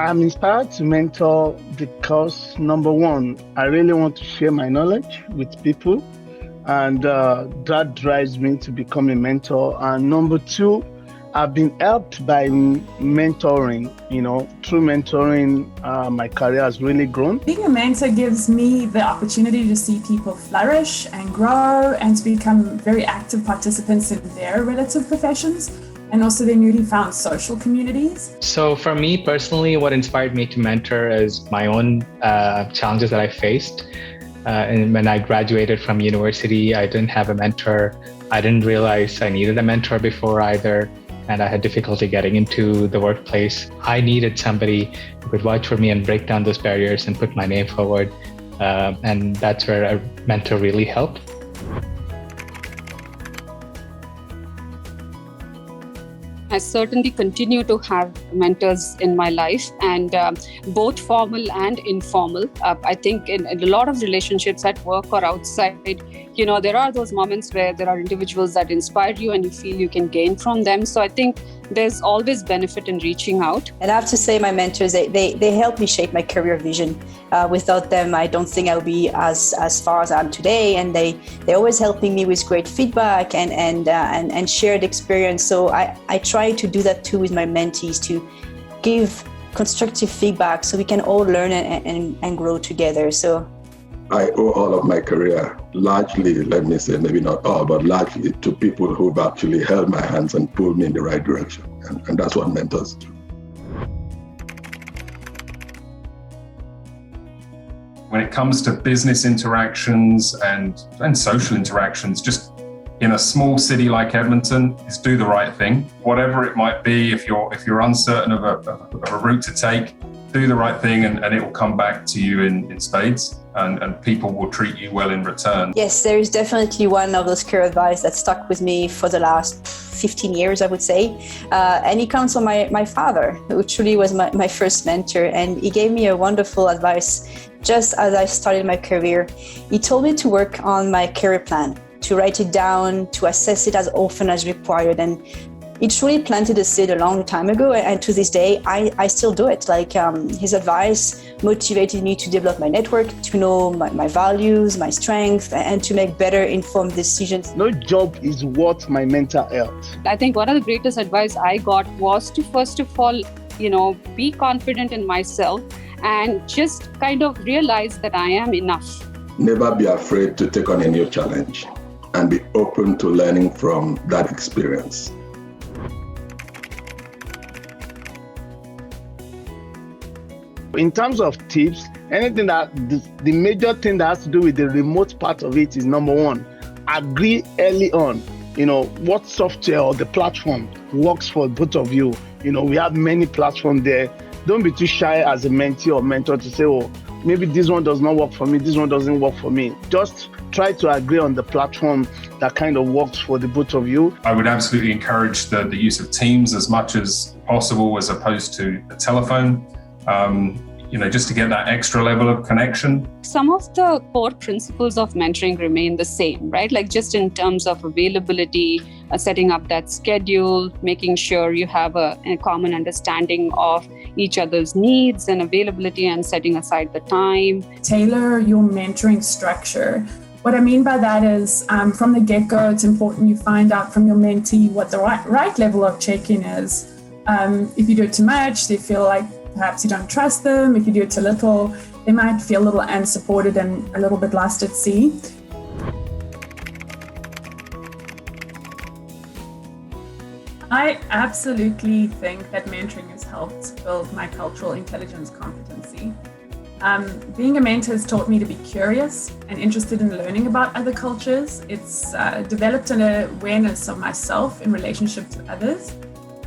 I'm inspired to mentor because number one, I really want to share my knowledge with people, and that drives me to become a mentor. And number two, I've been helped by mentoring. Through mentoring, my career has really grown. Being a mentor gives me the opportunity to see people flourish and grow and to become very active participants in their relative professions and also their newly found social communities. So for me personally, what inspired me to mentor is my own challenges that I faced. And when I graduated from university, I didn't have a mentor. I didn't realize I needed a mentor before either. And I had difficulty getting into the workplace. I needed somebody who could vouch for me and break down those barriers and put my name forward. And that's where a mentor really helped. I certainly continue to have mentors in my life, and both formal and informal. I think in a lot of relationships at work or outside, there are those moments where there are individuals that inspire you and you feel you can gain from them. So I think there's always benefit in reaching out. And I have to say my mentors, they help me shape my career vision. Without them, I don't think I'll be as far as I am today. And they're always helping me with great feedback and shared experience. So I try to do that too with my mentees, to give constructive feedback so we can all learn and grow together. So I owe all of my career largely, let me say, maybe not all, but largely to people who've actually held my hands and pulled me in the right direction. And that's what mentors do. When it comes to business interactions and social interactions, just in a small city like Edmonton, is do the right thing. Whatever it might be, if you're uncertain of a route to take, do the right thing and it will come back to you in spades, and people will treat you well in return. Yes, there is definitely one of those career advice that stuck with me for the last 15 years, I would say. And it comes from my father, who truly was my first mentor. And he gave me a wonderful advice just as I started my career. He told me to work on my career plan, to write it down, to assess it as often as required. And it truly planted a seed a long time ago, and to this day, I still do it. His advice motivated me to develop my network, to know my values, my strengths, and to make better informed decisions. No job is worth my mental health. I think one of the greatest advice I got was to first of all, be confident in myself and just kind of realize that I am enough. Never be afraid to take on a new challenge and be open to learning from that experience. In terms of tips, anything that the major thing that has to do with the remote part of it is number one, agree early on, what software or the platform works for both of you. We have many platforms there. Don't be too shy as a mentee or mentor to say, oh, maybe this one does not work for me, this one doesn't work for me. Just try to agree on the platform that kind of works for the both of you. I would absolutely encourage the use of Teams as much as possible as opposed to a telephone. Just to get that extra level of connection. Some of the core principles of mentoring remain the same, right? Like just in terms of availability, setting up that schedule, making sure you have a common understanding of each other's needs and availability and setting aside the time. Tailor your mentoring structure. What I mean by that is from the get-go, it's important you find out from your mentee what the right level of check-in is. If you do it too much, they feel like perhaps you don't trust them. If you do it too little, they might feel a little unsupported and a little bit lost at sea. I absolutely think that mentoring has helped build my cultural intelligence competency. Being a mentor has taught me to be curious and interested in learning about other cultures. It's developed an awareness of myself in relationship to others.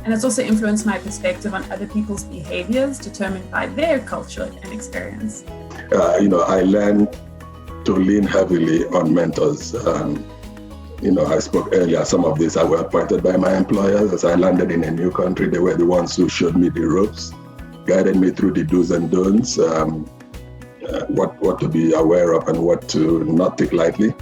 And it's also influenced my perspective on other people's behaviors determined by their culture and experience. I learned to lean heavily on mentors. I spoke earlier, some of these I were appointed by my employers. As I landed in a new country, they were the ones who showed me the ropes, guided me through the do's and don'ts, what to be aware of and what to not take lightly.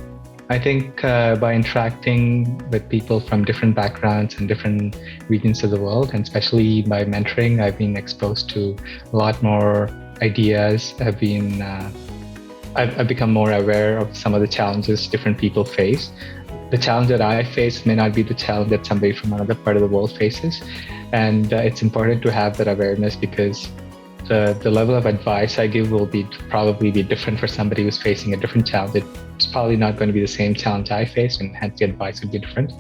I think by interacting with people from different backgrounds and different regions of the world, and especially by mentoring, I've been exposed to a lot more ideas. I've become more aware of some of the challenges different people face. The challenge that I face may not be the challenge that somebody from another part of the world faces. And it's important to have that awareness, because the level of advice I give will probably be different for somebody who's facing a different challenge. It's probably not going to be the same challenge I face, and hence the advice would be different.